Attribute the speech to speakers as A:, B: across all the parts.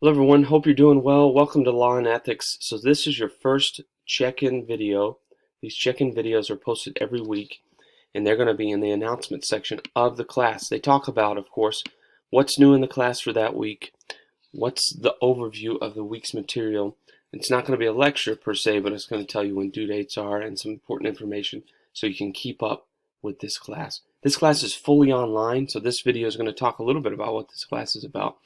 A: Hello everyone, hope you're doing well. Welcome to Law and Ethics. So this is your first check-in video. These check-in videos are posted every week and they're going to be in the announcement section of the class. They talk about, of course, what's new in the class for that week, what's the overview of the week's material. It's not going to be a lecture per se, but it's going to tell you when due dates are and some important information so you can keep up with this class. This class is fully online, so this video is going to talk a little bit about what this class is about.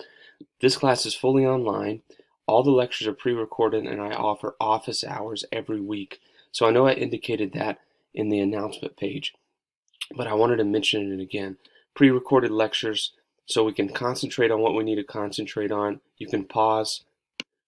A: This class is fully online. All the lectures are pre-recorded and I offer office hours every week. So I know I indicated that in the announcement page, but I wanted to mention it again. Pre-recorded lectures so we can concentrate on what we need to concentrate on. You can pause,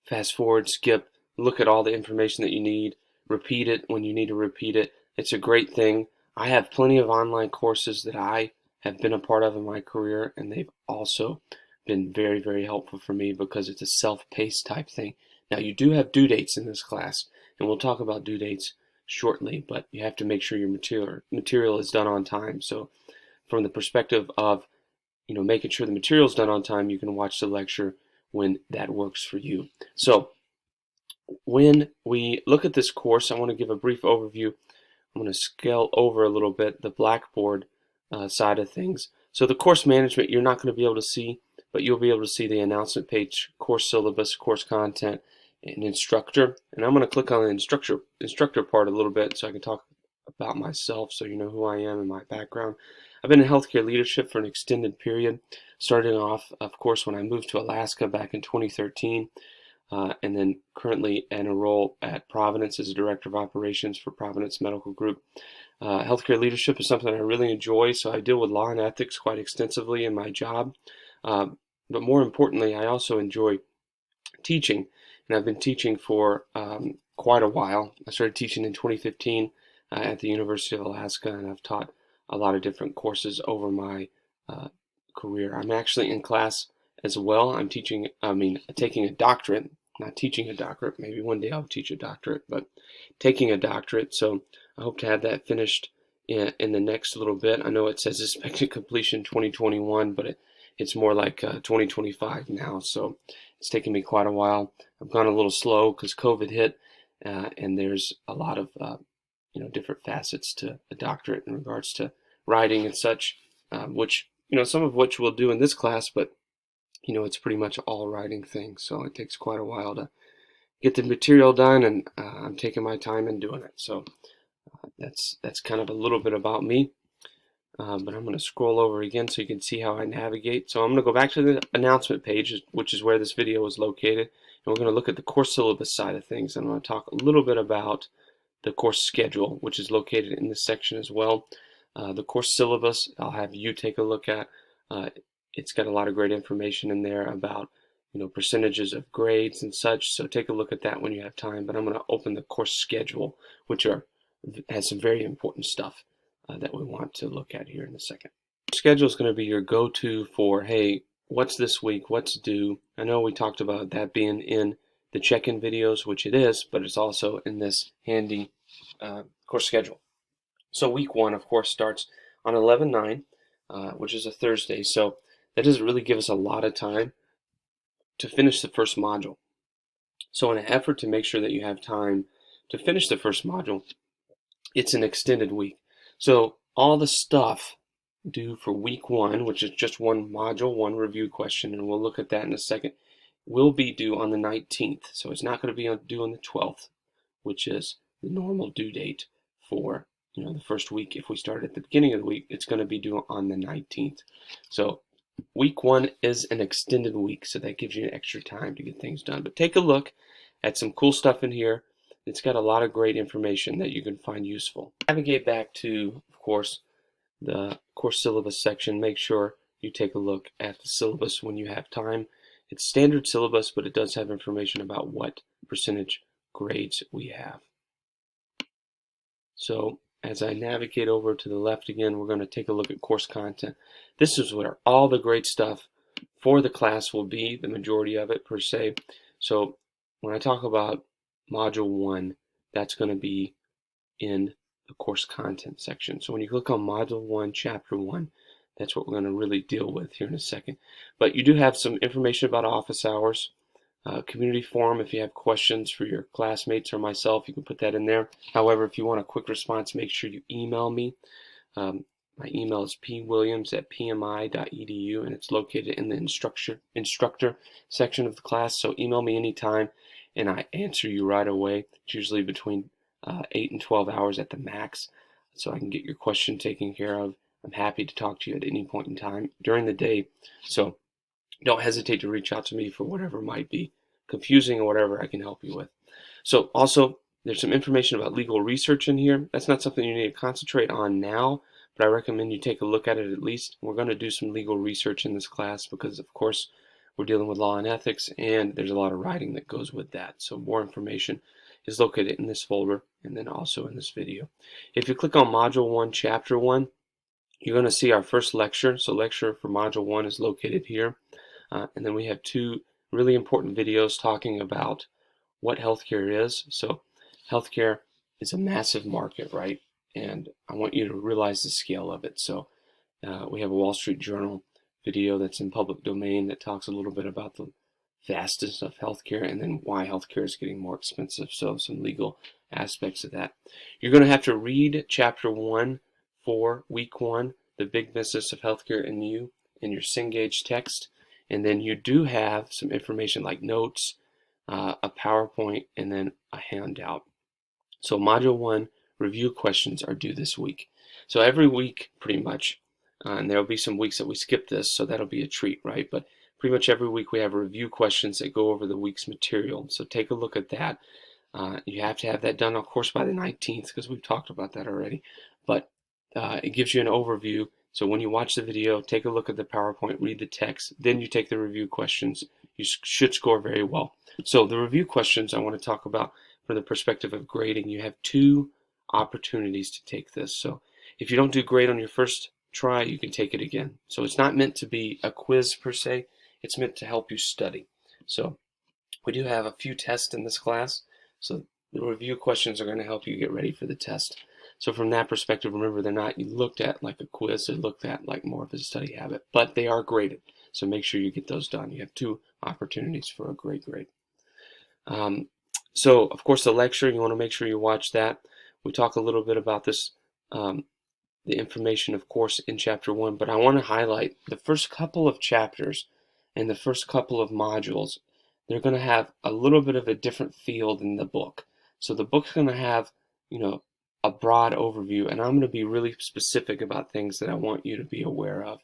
A: fast forward, skip, look at all the information that you need, repeat it when you need to repeat it. It's a great thing. I have plenty of online courses that I have been a part of in my career, and they've also been very, very helpful for me because it's a self-paced type thing. Now, you do have due dates in this class, and we'll talk about due dates shortly, but you have to make sure your material is done on time. So from the perspective of making sure the material is done on time, you can watch the lecture when that works for you. So when we look at this course, I want to give a brief overview. I'm going to scale over a little bit the Blackboard side of things. So the course management you're not going to be able to see, but you'll be able to see the announcement page, course syllabus, course content, and instructor. And I'm going to click on the instructor part a little bit so I can talk about myself so you know who I am and my background. I've been in healthcare leadership for an extended period, starting off, of course, when I moved to Alaska back in 2013, and then currently in a role at Providence as a director of operations for Providence Medical Group. Healthcare leadership is something I really enjoy, so I deal with law and ethics quite extensively in my job. But more importantly, I also enjoy teaching, and I've been teaching for quite a while. I started teaching in 2015 at the University of Alaska, and I've taught a lot of different courses over my career. I'm actually in class as well. I'm taking a doctorate, not teaching a doctorate. Maybe one day I'll teach a doctorate, but taking a doctorate. So I hope to have that finished in the next little bit. I know it says expected completion 2021, but it's more like 2025 now, so it's taken me quite a while. I've gone a little slow because COVID hit, and there's a lot of different facets to a doctorate in regards to writing and such, which some of which we'll do in this class, but it's pretty much all writing things, so it takes quite a while to get the material done, and I'm taking my time in doing it. So that's kind of a little bit about me. But I'm going to scroll over again so you can see how I navigate. So I'm going to go back to the announcement page, which is where this video is located, and we're going to look at the course syllabus side of things. I'm going to talk a little bit about the course schedule, which is located in this section as well. The course syllabus, I'll have you take a look at. It's got a lot of great information in there about percentages of grades and such, so take a look at that when you have time. But I'm going to open the course schedule, which has some very important stuff that we want to look at here in a second. Schedule is going to be your go-to for, hey, what's this week, what's due. I know we talked about that being in the check-in videos, which it is, but it's also in this handy course schedule. So week one, of course, starts on 11/9, which is a Thursday, so that doesn't really give us a lot of time to finish the first module. So in an effort to make sure that you have time to finish the first module, it's an extended week. So all the stuff due for week one, which is just one module, one review question, and we'll look at that in a second, will be due on the 19th. So it's not going to be due on the 12th, which is the normal due date for the first week. If we start at the beginning of the week, it's going to be due on the 19th. So week one is an extended week, so that gives you an extra time to get things done. But take a look at some cool stuff in here. It's got a lot of great information that you can find useful. Navigate back to, of course, the course syllabus section. Make sure you take a look at the syllabus when you have time. It's standard syllabus, but it does have information about what percentage grades we have. So as I navigate over to the left again, we're going to take a look at course content. This is where all the great stuff for the class will be, the majority of it per se. So when I talk about Module 1, that's going to be in the course content section. So when you click on Module 1, Chapter 1, that's what we're going to really deal with here in a second. But you do have some information about office hours. community forum. If you have questions for your classmates or myself, you can put that in there. However, if you want a quick response, make sure you email me. My email is pwilliams@pmi.edu, and it's located in the instructor section of the class. So email me anytime, and I answer you right away. It's usually between 8 and 12 hours at the max, so I can get your question taken care of. I'm happy to talk to you at any point in time during the day. So don't hesitate to reach out to me for whatever might be confusing or whatever I can help you with. So also, there's some information about legal research in here. That's not something you need to concentrate on now, but I recommend you take a look at it at least. We're going to do some legal research in this class because, of course, we're dealing with law and ethics, and there's a lot of writing that goes with that. So more information is located in this folder and then also in this video. If you click on Module 1, Chapter 1, you're going to see our first lecture. So lecture for Module 1 is located here. And then we have two really important videos talking about what healthcare is. So healthcare is a massive market, right? And I want you to realize the scale of it. So we have a Wall Street Journal video that's in public domain that talks a little bit about the vastness of healthcare and then why healthcare is getting more expensive. So some legal aspects of that. You're going to have to read Chapter 1 for Week 1, The Big Business of Healthcare and You, in your Cengage text. And then you do have some information like notes, a PowerPoint, and then a handout. So Module 1 review questions are due this week. So every week, pretty much, and there'll be some weeks that we skip this, so that'll be a treat, right? But pretty much every week we have review questions that go over the week's material. So take a look at that. You have to have that done, of course, by the 19th, because we've talked about that already. But it gives you an overview. So when you watch the video, take a look at the PowerPoint, read the text, then you take the review questions. You should score very well. So the review questions I want to talk about from the perspective of grading. You have two opportunities to take this. So if you don't do great on your first try, you can take it again. So it's not meant to be a quiz per se. It's meant to help you study. So we do have a few tests in this class. So the review questions are going to help you get ready for the test. So from that perspective, remember, they're not looked at like a quiz. They're looked at like more of a study habit, but they are graded. So make sure you get those done. You have two opportunities for a great grade. So of course, the lecture, you want to make sure you watch that. We talk a little bit about this, the information, of course, in Chapter 1, but I want to highlight the first couple of chapters and the first couple of modules. They're going to have a little bit of a different feel than the book. So the book's going to have, a broad overview, and I'm going to be really specific about things that I want you to be aware of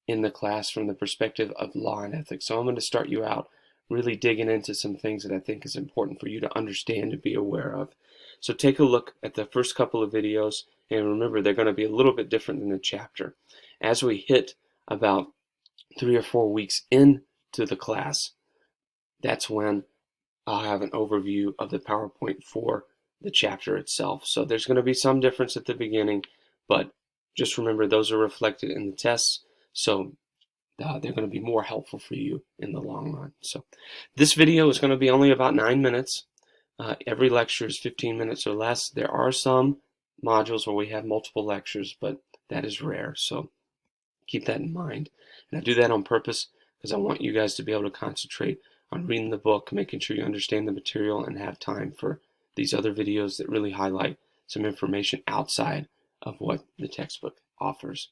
A: in the class from the perspective of law and ethics. So I'm going to start you out really digging into some things that I think is important for you to understand and be aware of. So take a look at the first couple of videos, and remember, they're going to be a little bit different than the chapter. As we hit about 3 or 4 weeks into the class, that's when I'll have an overview of the PowerPoint for the chapter itself. So there's going to be some difference at the beginning, but just remember those are reflected in the tests. So they're going to be more helpful for you in the long run. So this video is going to be only about 9 minutes. Every lecture is 15 minutes or less. There are some modules where we have multiple lectures, but that is rare. So keep that in mind. And I do that on purpose because I want you guys to be able to concentrate on reading the book, making sure you understand the material, and have time for these other videos that really highlight some information outside of what the textbook offers.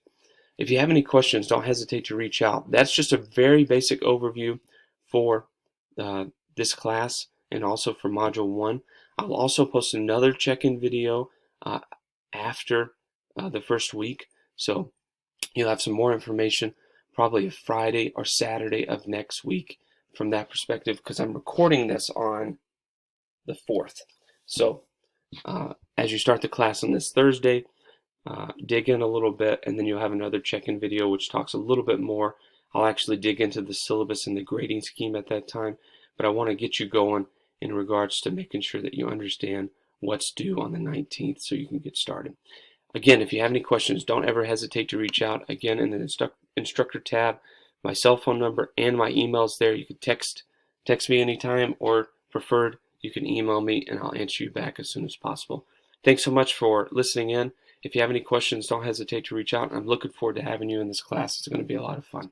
A: If you have any questions, don't hesitate to reach out. That's just a very basic overview for this class and also for Module 1. I'll also post another check-in video after the first week. So you'll have some more information probably Friday or Saturday of next week from that perspective, because I'm recording this on the 4th. So as you start the class on this Thursday, dig in a little bit, and then you'll have another check-in video which talks a little bit more. I'll actually dig into the syllabus and the grading scheme at that time, but I want to get you going in regards to making sure that you understand what's due on the 19th so you can get started. Again, if you have any questions, don't ever hesitate to reach out. Again, in the instructor tab, my cell phone number and my email's there. You can text me anytime, or preferred, you can email me and I'll answer you back as soon as possible. Thanks so much for listening in. If you have any questions, don't hesitate to reach out. I'm looking forward to having you in this class. It's going to be a lot of fun.